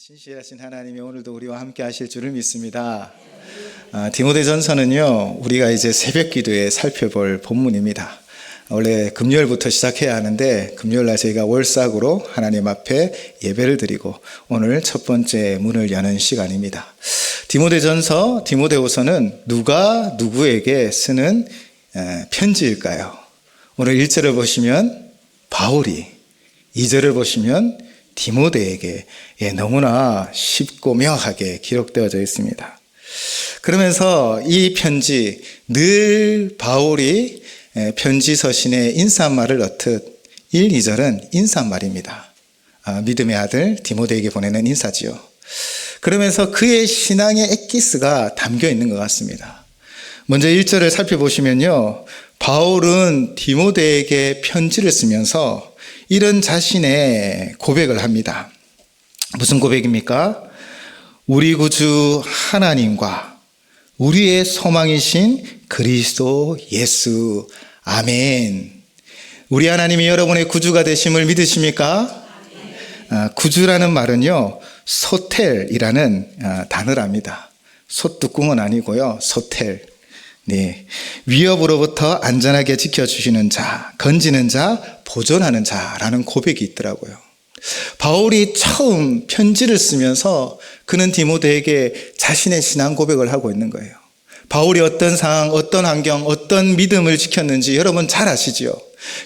신실하신 하나님이 오늘도 우리와 함께 하실 줄을 믿습니다. 디모데전서는요, 우리가 이제 새벽 기도에 살펴볼 본문입니다. 원래 금요일부터 시작해야 하는데 금요일날 저희가 월삭으로 하나님 앞에 예배를 드리고 오늘 첫 번째 문을 여는 시간입니다. 디모데전서, 디모데후서는 누가 누구에게 쓰는 편지일까요? 오늘 1절을 보시면 바울이, 2절을 보시면 디모데에게 너무나 쉽고 명확하게 기록되어져 있습니다. 그러면서 이 편지, 늘 바울이 편지 서신에 인사말을 넣듯 1, 2절은 인사말입니다. 믿음의 아들 디모데에게 보내는 인사지요. 그러면서 그의 신앙의 엑기스가 담겨 있는 것 같습니다. 먼저 1절을 살펴보시면요, 바울은 디모데에게 편지를 쓰면서 이런 자신의 고백을 합니다. 무슨 고백입니까? 우리 구주 하나님과 우리의 소망이신 그리스도 예수, 아멘. 우리 하나님이 여러분의 구주가 되심을 믿으십니까? 구주라는 말은요, 소텔이라는 단어랍니다. 소뚜껑은 아니고요, 소텔. 네, 위협으로부터 안전하게 지켜주시는 자, 건지는 자, 보존하는 자라는 고백이 있더라고요. 바울이 처음 편지를 쓰면서 그는 디모데에게 자신의 신앙 고백을 하고 있는 거예요. 바울이 어떤 상황, 어떤 환경, 어떤 믿음을 지켰는지 여러분 잘 아시지요?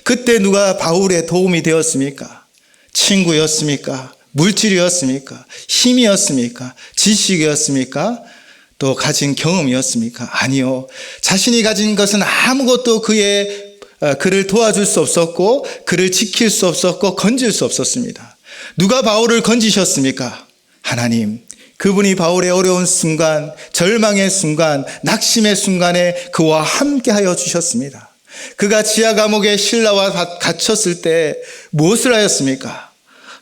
그때 누가 바울의 도움이 되었습니까? 친구였습니까? 물질이었습니까? 힘이었습니까? 지식이었습니까? 또 가진 경험이었습니까? 아니요. 자신이 가진 것은 아무것도 그를 도와줄 수 없었고, 그를 지킬 수 없었고, 건질 수 없었습니다. 누가 바울을 건지셨습니까? 하나님. 그분이 바울의 어려운 순간, 절망의 순간, 낙심의 순간에 그와 함께 하여 주셨습니다. 그가 지하 감옥에 신라와 갇혔을 때 무엇을 하였습니까?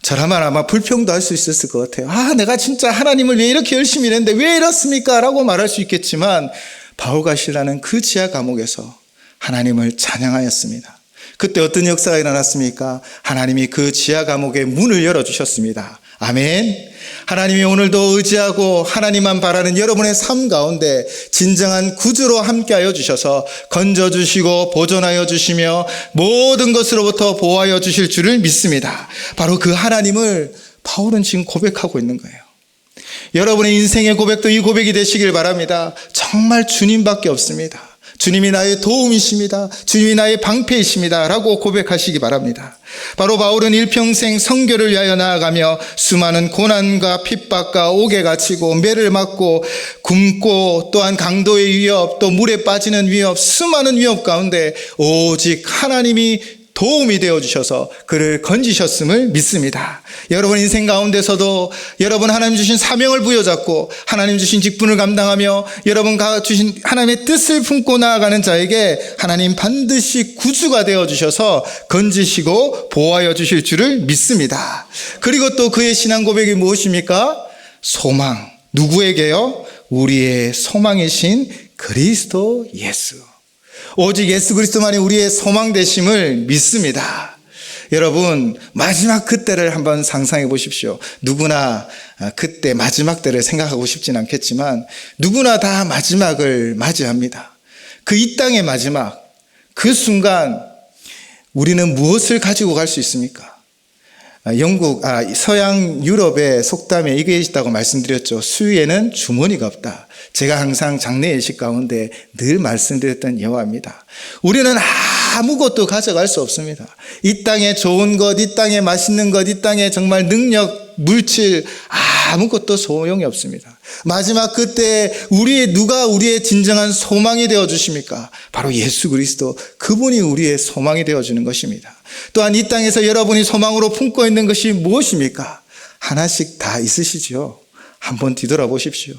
저라면 아마 불평도 할 수 있었을 것 같아요. 내가 진짜 하나님을 왜 이렇게 열심히 했는데 왜 이렇습니까? 라고 말할 수 있겠지만 바울과 실라는 그 지하 감옥에서 하나님을 찬양하였습니다. 그때 어떤 역사가 일어났습니까? 하나님이 그 지하 감옥의 문을 열어주셨습니다. 아멘. 하나님이 오늘도 의지하고 하나님만 바라는 여러분의 삶 가운데 진정한 구주로 함께하여 주셔서 건져주시고 보존하여 주시며 모든 것으로부터 보호하여 주실 줄을 믿습니다. 바로 그 하나님을 바울은 지금 고백하고 있는 거예요. 여러분의 인생의 고백도 이 고백이 되시길 바랍니다. 정말 주님밖에 없습니다. 주님이 나의 도움이십니다. 주님이 나의 방패이십니다. 라고 고백하시기 바랍니다. 바로 바울은 일평생 선교를 위하여 나아가며 수많은 고난과 핍박과 옥에 갇히고 매를 맞고 굶고 또한 강도의 위협, 또 물에 빠지는 위협, 수많은 위협 가운데 오직 하나님이 도움이 되어주셔서 그를 건지셨음을 믿습니다. 여러분 인생 가운데서도 여러분 하나님 주신 사명을 부여잡고 하나님 주신 직분을 감당하며 여러분 주신 하나님의 뜻을 품고 나아가는 자에게 하나님 반드시 구주가 되어주셔서 건지시고 보호하여 주실 줄을 믿습니다. 그리고 또 그의 신앙 고백이 무엇입니까? 소망. 누구에게요? 우리의 소망이신 그리스도 예수. 오직 예수 그리스도만이 우리의 소망 되심을 믿습니다. 여러분 마지막 그때를 한번 상상해 보십시오. 누구나 그때 마지막 때를 생각하고 싶진 않겠지만 누구나 다 마지막을 맞이합니다. 그 이 땅의 마지막, 그 순간 우리는 무엇을 가지고 갈 수 있습니까? 서양 유럽의 속담에 이게 있다고 말씀드렸죠. 수위에는 주머니가 없다. 제가 항상 장례 예식 가운데 늘 말씀드렸던 예화입니다. 우리는 아무것도 가져갈 수 없습니다. 이 땅에 좋은 것, 이 땅에 맛있는 것, 이 땅에 정말 능력, 물질 아무것도 소용이 없습니다. 마지막 그때 누가 우리의 진정한 소망이 되어주십니까? 바로 예수 그리스도, 그분이 우리의 소망이 되어주는 것입니다. 또한 이 땅에서 여러분이 소망으로 품고 있는 것이 무엇입니까? 하나씩 다 있으시죠. 한번 뒤돌아보십시오.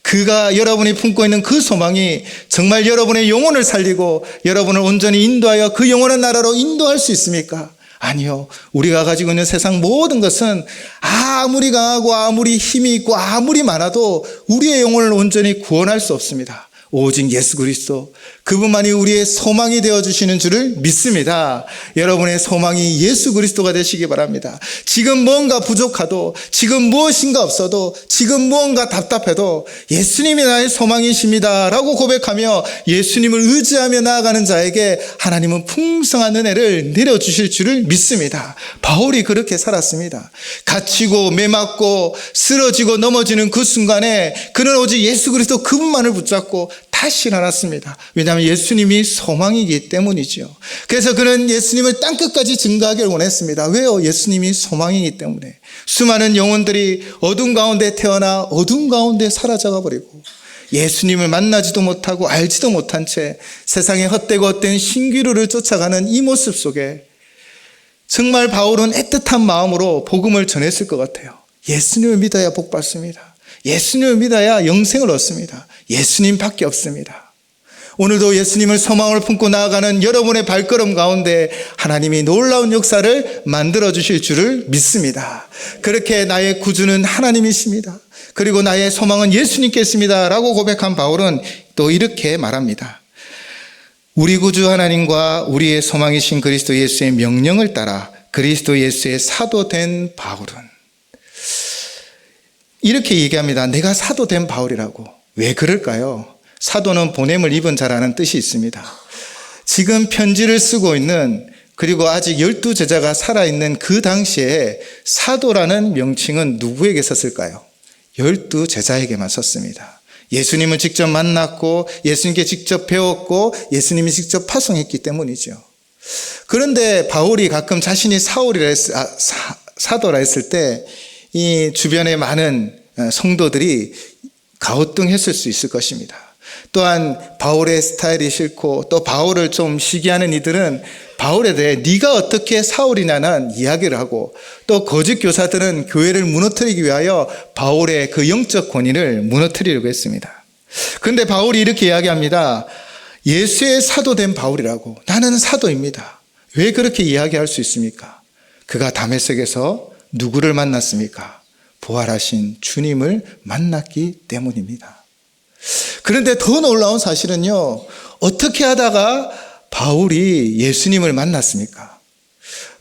그가 여러분이 품고 있는 그 소망이 정말 여러분의 영혼을 살리고 여러분을 온전히 인도하여 그 영원한 나라로 인도할 수 있습니까? 아니요. 우리가 가지고 있는 세상 모든 것은 아무리 강하고 아무리 힘이 있고 아무리 많아도 우리의 영혼을 온전히 구원할 수 없습니다. 오직 예수 그리스도, 그분만이 우리의 소망이 되어주시는 줄을 믿습니다. 여러분의 소망이 예수 그리스도가 되시기 바랍니다. 지금 뭔가 부족하도, 지금 무엇인가 없어도, 지금 무언가 답답해도 예수님이 나의 소망이십니다 라고 고백하며 예수님을 의지하며 나아가는 자에게 하나님은 풍성한 은혜를 내려주실 줄을 믿습니다. 바울이 그렇게 살았습니다. 갇히고 매맞고 쓰러지고 넘어지는 그 순간에 그는 오직 예수 그리스도 그분만을 붙잡고 다시 일어났습니다. 왜냐하면 예수님이 소망이기 때문이죠. 그래서 그는 예수님을 땅끝까지 증거하기를 원했습니다. 왜요? 예수님이 소망이기 때문에. 수많은 영혼들이 어둠 가운데 태어나 어둠 가운데 사라져가 버리고 예수님을 만나지도 못하고 알지도 못한 채 세상에 헛되고 헛된 신기루를 쫓아가는 이 모습 속에 정말 바울은 애틋한 마음으로 복음을 전했을 것 같아요. 예수님을 믿어야 복 받습니다. 예수님을 믿어야 영생을 얻습니다. 예수님밖에 없습니다. 오늘도 예수님을 소망을 품고 나아가는 여러분의 발걸음 가운데 하나님이 놀라운 역사를 만들어 주실 줄을 믿습니다. 그렇게 나의 구주는 하나님이십니다. 그리고 나의 소망은 예수님께 있습니다 라고 고백한 바울은 또 이렇게 말합니다. 우리 구주 하나님과 우리의 소망이신 그리스도 예수의 명령을 따라 그리스도 예수의 사도 된 바울은, 이렇게 얘기합니다. 내가 사도 된 바울이라고. 왜 그럴까요? 사도는 보냄을 입은 자라는 뜻이 있습니다. 지금 편지를 쓰고 있는, 그리고 아직 12제자가 살아있는 그 당시에 사도라는 명칭은 누구에게 썼을까요? 12제자에게만 썼습니다. 예수님을 직접 만났고 예수님께 직접 배웠고 예수님이 직접 파송했기 때문이죠. 그런데 바울이 가끔 자신이 사도라 했을 때 이 주변의 많은 성도들이 가우뚱했을 수 있을 것입니다. 또한 바울의 스타일이 싫고 또 바울을 좀 시기하는 이들은 바울에 대해 네가 어떻게 사울이냐는 이야기를 하고, 또 거짓 교사들은 교회를 무너뜨리기 위하여 바울의 그 영적 권위를 무너뜨리려고 했습니다. 그런데 바울이 이렇게 이야기합니다. 예수의 사도 된 바울이라고. 나는 사도입니다. 왜 그렇게 이야기할 수 있습니까? 그가 다메섹에서 누구를 만났습니까? 부활하신 주님을 만났기 때문입니다. 그런데 더 놀라운 사실은요, 어떻게 하다가 바울이 예수님을 만났습니까?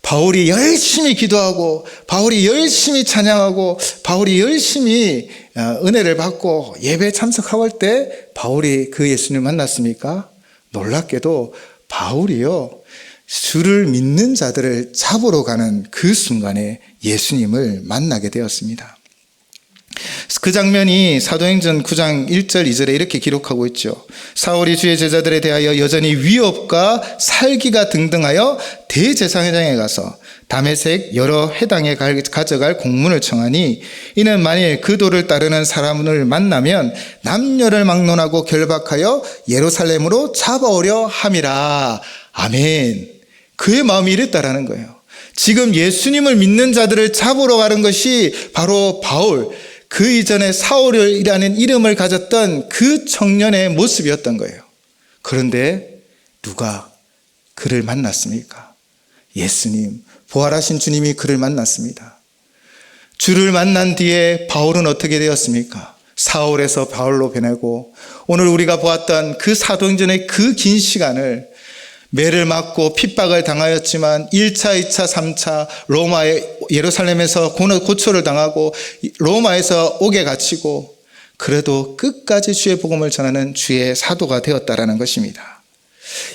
바울이 열심히 기도하고, 바울이 열심히 찬양하고, 바울이 열심히 은혜를 받고 예배 참석하고 할 때 바울이 그 예수님을 만났습니까? 놀랍게도 바울이요, 주를 믿는 자들을 잡으러 가는 그 순간에 예수님을 만나게 되었습니다. 그 장면이 사도행전 9장 1절 2절에 이렇게 기록하고 있죠. 사울이 주의 제자들에 대하여 여전히 위협과 살기가 등등하여 대제사장에 가서 다메섹 여러 회당에 가져갈 공문을 청하니, 이는 만일 그 도를 따르는 사람을 만나면 남녀를 막론하고 결박하여 예루살렘으로 잡아오려 함이라. 아멘. 그의 마음이 이랬다라는 거예요. 지금 예수님을 믿는 자들을 잡으러 가는 것이 바로 바울, 그 이전에 사울이라는 이름을 가졌던 그 청년의 모습이었던 거예요. 그런데 누가 그를 만났습니까? 예수님, 부활하신 주님이 그를 만났습니다. 주를 만난 뒤에 바울은 어떻게 되었습니까? 사울에서 바울로 변하고, 오늘 우리가 보았던 그 사도행전의 그 긴 시간을 매를 맞고 핍박을 당하였지만 1차, 2차, 3차 예루살렘에서 고초를 당하고 로마에서 옥에 갇히고, 그래도 끝까지 주의 복음을 전하는 주의 사도가 되었다라는 것입니다.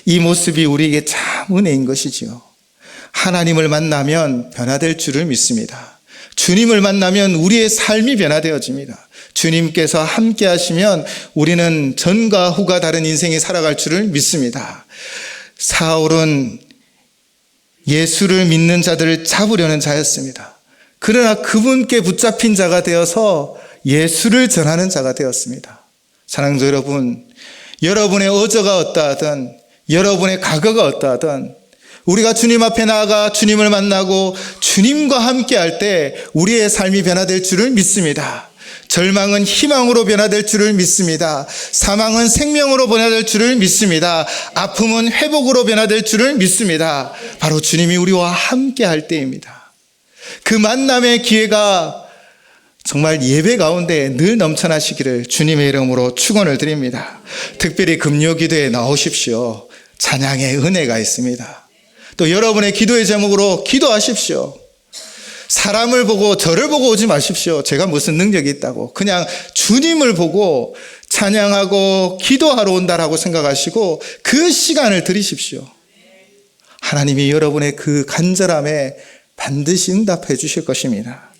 이 모습이 우리에게 참 은혜인 것이지요. 하나님을 만나면 변화될 줄을 믿습니다. 주님을 만나면 우리의 삶이 변화되어집니다. 주님께서 함께 하시면 우리는 전과 후가 다른 인생이 살아갈 줄을 믿습니다. 사울은 예수를 믿는 자들을 잡으려는 자였습니다. 그러나 그분께 붙잡힌 자가 되어서 예수를 전하는 자가 되었습니다. 사랑하는 여러분, 여러분의 어저가 어떠하든, 여러분의 과거가 어떠하든, 우리가 주님 앞에 나아가 주님을 만나고 주님과 함께 할 때 우리의 삶이 변화될 줄을 믿습니다. 절망은 희망으로 변화될 줄을 믿습니다. 사망은 생명으로 변화될 줄을 믿습니다. 아픔은 회복으로 변화될 줄을 믿습니다. 바로 주님이 우리와 함께 할 때입니다. 그 만남의 기회가 정말 예배 가운데 늘 넘쳐나시기를 주님의 이름으로 축원을 드립니다. 특별히 금요 기도에 나오십시오. 찬양의 은혜가 있습니다. 또 여러분의 기도의 제목으로 기도하십시오. 사람을 보고 저를 보고 오지 마십시오. 제가 무슨 능력이 있다고. 그냥 주님을 보고 찬양하고 기도하러 온다라고 생각하시고 그 시간을 들이십시오. 하나님이 여러분의 그 간절함에 반드시 응답해 주실 것입니다.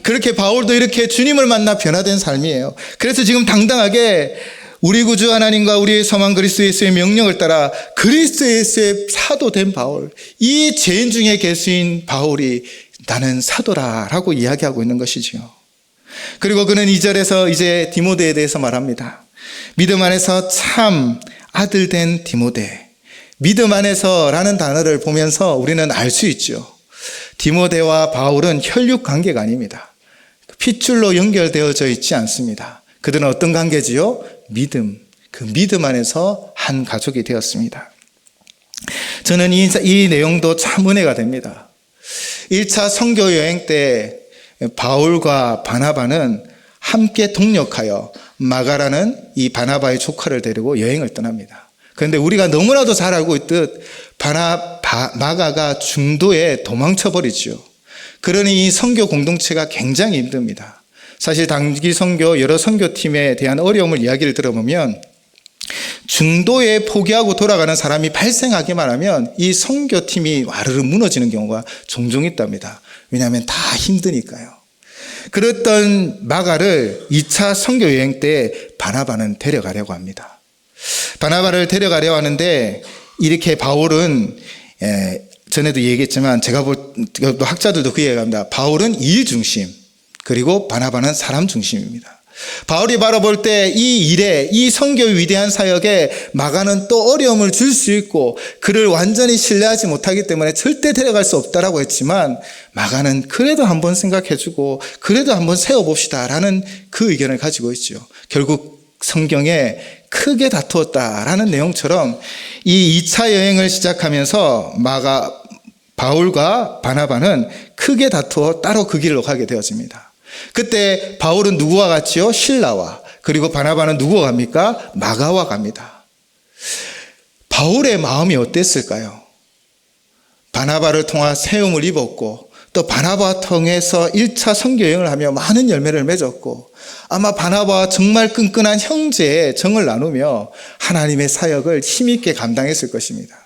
그렇게 바울도 이렇게 주님을 만나 변화된 삶이에요. 그래서 지금 당당하게 우리 구주 하나님과 우리의 소망 그리스도 예수의 명령을 따라 그리스도 예수의 사도 된 바울, 이 죄인 중에 괴수인 바울이 나는 사도라라고 이야기하고 있는 것이지요. 그리고 그는 2절에서 이제 디모데에 대해서 말합니다. 믿음 안에서 참 아들 된 디모데. 믿음 안에서라는 단어를 보면서 우리는 알 수 있죠. 디모데와 바울은 혈육 관계가 아닙니다. 핏줄로 연결되어져 있지 않습니다. 그들은 어떤 관계지요? 믿음. 그 믿음 안에서 한 가족이 되었습니다. 저는 이 내용도 참 은혜가 됩니다. 1차 선교 여행 때 바울과 바나바는 함께 동력하여 마가라는 이 바나바의 조카를 데리고 여행을 떠납니다. 그런데 우리가 너무나도 잘 알고 있듯 마가가 중도에 도망쳐버리죠. 그러니 이 선교 공동체가 굉장히 힘듭니다. 사실 단기 선교 여러 선교팀에 대한 어려움을 이야기를 들어보면 중도에 포기하고 돌아가는 사람이 발생하기만 하면 이 선교팀이 와르르 무너지는 경우가 종종 있답니다. 왜냐하면 다 힘드니까요. 그랬던 마가를 2차 선교 여행 때 바나바는 데려가려고 합니다. 바나바를 데려가려고 하는데 이렇게 바울은 전에도 얘기했지만 제가 또 학자들도 그 얘기합니다. 바울은 일 중심 그리고 바나바는 사람 중심입니다. 바울이 바라볼 때 이 일에 이 선교의 위대한 사역에 마가는 또 어려움을 줄 수 있고 그를 완전히 신뢰하지 못하기 때문에 절대 데려갈 수 없다라고 했지만 마가는 그래도 한번 생각해주고 그래도 한번 세워봅시다 라는 그 의견을 가지고 있죠. 결국 성경에 크게 다투었다라는 내용처럼 이 2차 여행을 시작하면서 바울과 바나바는 크게 다투어 따로 그 길로 가게 되어집니다. 그때 바울은 누구와 갔지요? 신라와. 그리고 바나바는 누구와 갑니까? 마가와 갑니다. 바울의 마음이 어땠을까요? 바나바를 통해 세움을 입었고 또 바나바와 통해서 1차 선교여행을 하며 많은 열매를 맺었고 아마 바나바와 정말 끈끈한 형제의 정을 나누며 하나님의 사역을 힘있게 감당했을 것입니다.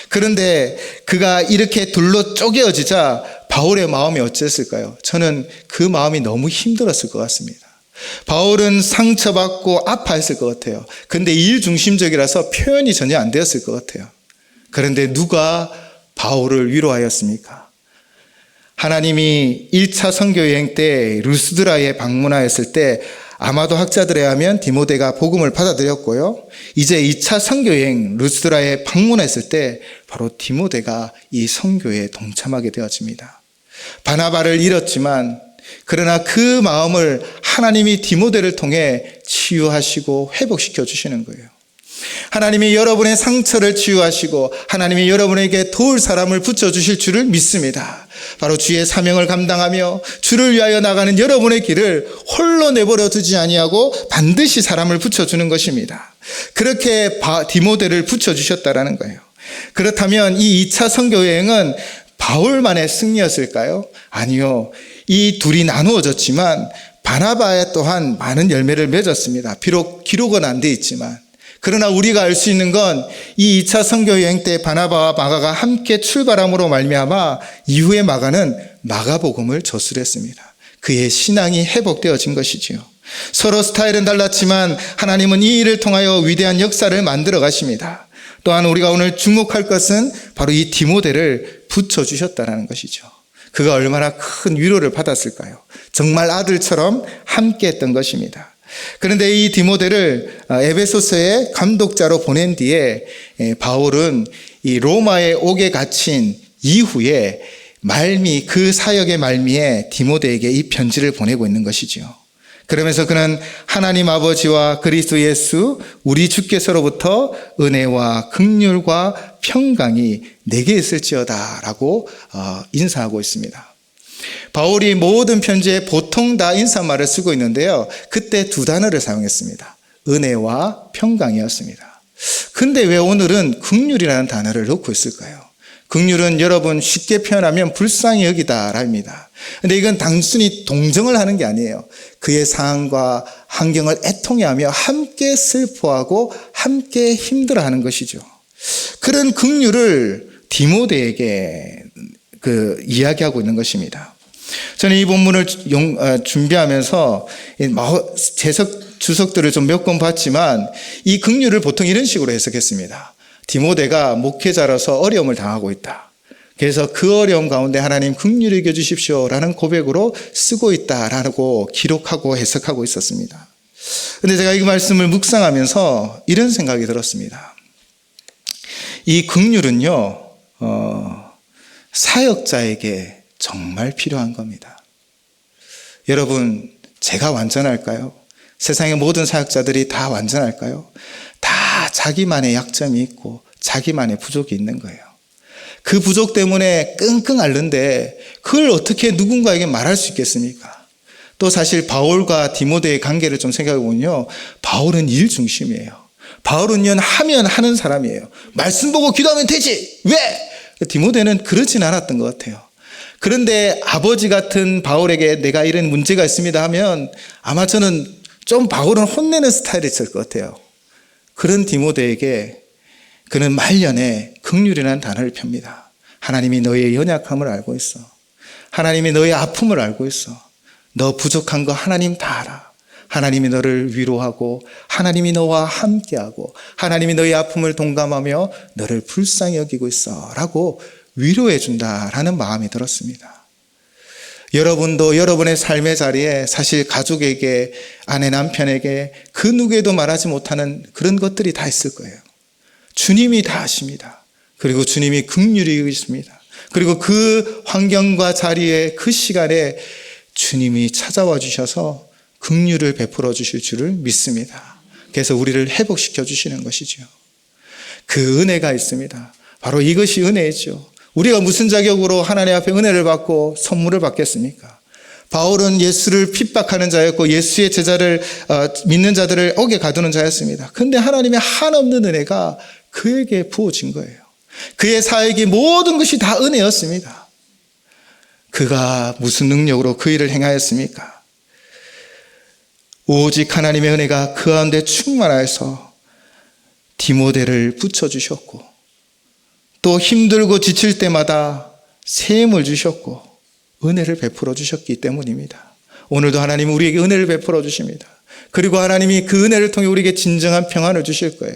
그런데 그가 이렇게 둘로 쪼개어지자 바울의 마음이 어땠을까요? 저는 그 마음이 너무 힘들었을 것 같습니다. 바울은 상처받고 아파했을 것 같아요. 그런데 일 중심적이라서 표현이 전혀 안 되었을 것 같아요. 그런데 누가 바울을 위로하였습니까? 하나님이 1차 선교여행 때 루스드라에 방문하였을 때 아마도 학자들에 하면 디모데가 복음을 받아들였고요. 이제 2차 선교여행 루스드라에 방문했을 때 바로 디모데가 이 선교에 동참하게 되어집니다. 바나바를 잃었지만 그러나 그 마음을 하나님이 디모데를 통해 치유하시고 회복시켜 주시는 거예요. 하나님이 여러분의 상처를 치유하시고 하나님이 여러분에게 도울 사람을 붙여주실 줄을 믿습니다. 바로 주의 사명을 감당하며 주를 위하여 나가는 여러분의 길을 홀로 내버려 두지 아니하고 반드시 사람을 붙여주는 것입니다. 그렇게 디모데를 붙여주셨다라는 거예요. 그렇다면 이 2차 선교여행은 바울만의 승리였을까요? 아니요. 이 둘이 나누어졌지만 바나바 또한 많은 열매를 맺었습니다. 비록 기록은 안 돼 있지만 그러나 우리가 알 수 있는 건 이 2차 선교여행 때 바나바와 마가가 함께 출발함으로 말미암아 이후에 마가는 마가복음을 저술했습니다. 그의 신앙이 회복되어진 것이지요. 서로 스타일은 달랐지만 하나님은 이 일을 통하여 위대한 역사를 만들어 가십니다. 또한 우리가 오늘 주목할 것은 바로 이 디모데를 붙여주셨다는 것이죠. 그가 얼마나 큰 위로를 받았을까요? 정말 아들처럼 함께 했던 것입니다. 그런데 이 디모데를 에베소서의 감독자로 보낸 뒤에 바울은 이 로마에 오게 갇힌 이후에 그 사역의 말미에 디모데에게 이 편지를 보내고 있는 것이지요. 그러면서 그는 하나님 아버지와 그리스도 예수 우리 주께서로부터 은혜와 긍휼과 평강이 내게 있을지어다 라고 인사하고 있습니다. 바울이 모든 편지에 보통 다 인사말을 쓰고 있는데요. 그때 두 단어를 사용했습니다. 은혜와 평강이었습니다. 근데 왜 오늘은 긍휼이라는 단어를 넣고 있을까요? 긍휼은 여러분 쉽게 표현하면 불쌍히 여기다랍니다. 근데 이건 단순히 동정을 하는 게 아니에요. 그의 상황과 환경을 애통해하며 함께 슬퍼하고 함께 힘들어하는 것이죠. 그런 긍휼을 디모데에게 이야기하고 있는 것입니다. 저는 이 본문을 준비하면서 주석들을 좀 몇 권 봤지만 이 긍휼을 보통 이런 식으로 해석했습니다. 디모데가 목회자로서 어려움을 당하고 있다. 그래서 그 어려움 가운데 하나님 긍휼히 여겨주십시오라는 고백으로 쓰고 있다라고 기록하고 해석하고 있었습니다. 그런데 제가 이 말씀을 묵상하면서 이런 생각이 들었습니다. 이 긍휼은요, 사역자에게 정말 필요한 겁니다. 여러분, 제가 완전할까요? 세상의 모든 사역자들이 다 완전할까요? 다 자기만의 약점이 있고 자기만의 부족이 있는 거예요. 그 부족 때문에 끙끙 앓는데 그걸 어떻게 누군가에게 말할 수 있겠습니까? 또 사실 바울과 디모데의 관계를 좀 생각해 보면요, 바울은 일 중심이에요. 바울은요, 하면 하는 사람이에요. 말씀 보고 기도하면 되지. 왜? 디모데는 그러진 않았던 것 같아요. 그런데 아버지 같은 바울에게 내가 이런 문제가 있습니다 하면 아마 저는 좀 바울은 혼내는 스타일이었을 것 같아요. 그런 디모데에게 그는 말년에 긍휼이라는 단어를 펴니다. 하나님이 너의 연약함을 알고 있어. 하나님이 너의 아픔을 알고 있어. 너 부족한 거 하나님 다 알아. 하나님이 너를 위로하고 하나님이 너와 함께하고 하나님이 너의 아픔을 동감하며 너를 불쌍히 여기고 있어 라고 위로해 준다라는 마음이 들었습니다. 여러분도 여러분의 삶의 자리에 사실 가족에게, 아내 남편에게 그 누구에도 말하지 못하는 그런 것들이 다 있을 거예요. 주님이 다 아십니다. 그리고 주님이 긍휼히 여기십니다. 그리고 그 환경과 자리에 그 시간에 주님이 찾아와 주셔서 긍휼을 베풀어 주실 줄을 믿습니다. 그래서 우리를 회복시켜 주시는 것이죠. 그 은혜가 있습니다. 바로 이것이 은혜죠. 우리가 무슨 자격으로 하나님 앞에 은혜를 받고 선물을 받겠습니까? 바울은 예수를 핍박하는 자였고 예수의 제자를 믿는 자들을 옥에 가두는 자였습니다. 그런데 하나님의 한없는 은혜가 그에게 부어진 거예요. 그의 사역이 모든 것이 다 은혜였습니다. 그가 무슨 능력으로 그 일을 행하였습니까? 오직 하나님의 은혜가 그 가운데 충만하여서 디모데를 붙여주셨고 또 힘들고 지칠 때마다 새 힘을 주셨고 은혜를 베풀어 주셨기 때문입니다. 오늘도 하나님은 우리에게 은혜를 베풀어 주십니다. 그리고 하나님이 그 은혜를 통해 우리에게 진정한 평안을 주실 거예요.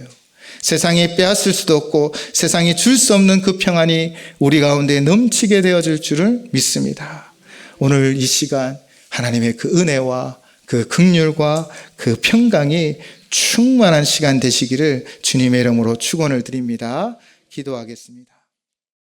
세상이 빼앗을 수도 없고 세상이 줄 수 없는 그 평안이 우리 가운데 넘치게 되어질 줄을 믿습니다. 오늘 이 시간 하나님의 그 은혜와 그 긍휼과 그 평강이 충만한 시간 되시기를 주님의 이름으로 축원을 드립니다. 기도하겠습니다.